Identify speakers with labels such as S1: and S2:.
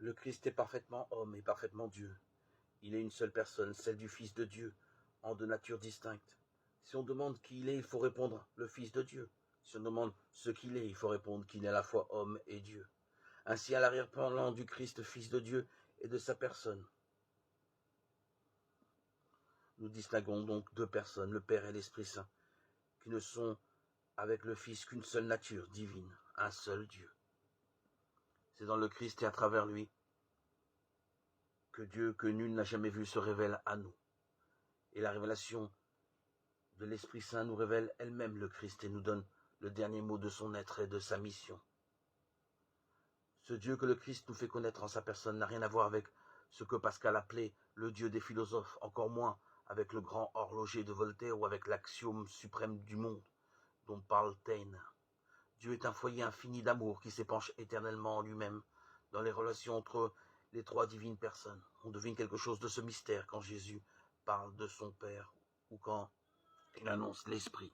S1: Le Christ est parfaitement homme et parfaitement Dieu. Il est une seule personne, celle du Fils de Dieu, en deux natures distinctes. Si on demande qui il est, il faut répondre le Fils de Dieu. Si on demande ce qu'il est, il faut répondre qu'il est à la fois homme et Dieu. Ainsi, à l'arrière-plan du Christ, Fils de Dieu, et de sa personne, nous distinguons donc deux personnes, le Père et l'Esprit Saint, qui ne sont avec le Fils qu'une seule nature divine, un seul Dieu. C'est dans le Christ et à travers lui que Dieu, que nul n'a jamais vu, se révèle à nous. Et la révélation de l'Esprit Saint nous révèle elle-même le Christ et nous donne le dernier mot de son être et de sa mission. Ce Dieu que le Christ nous fait connaître en sa personne n'a rien à voir avec ce que Pascal appelait le Dieu des philosophes, encore moins avec le grand horloger de Voltaire ou avec l'axiome suprême du monde dont parle Taine. Dieu est un foyer infini d'amour qui s'épanche éternellement en lui-même dans les relations entre les trois divines personnes. On devine quelque chose de ce mystère quand Jésus parle de son Père ou quand il annonce l'Esprit.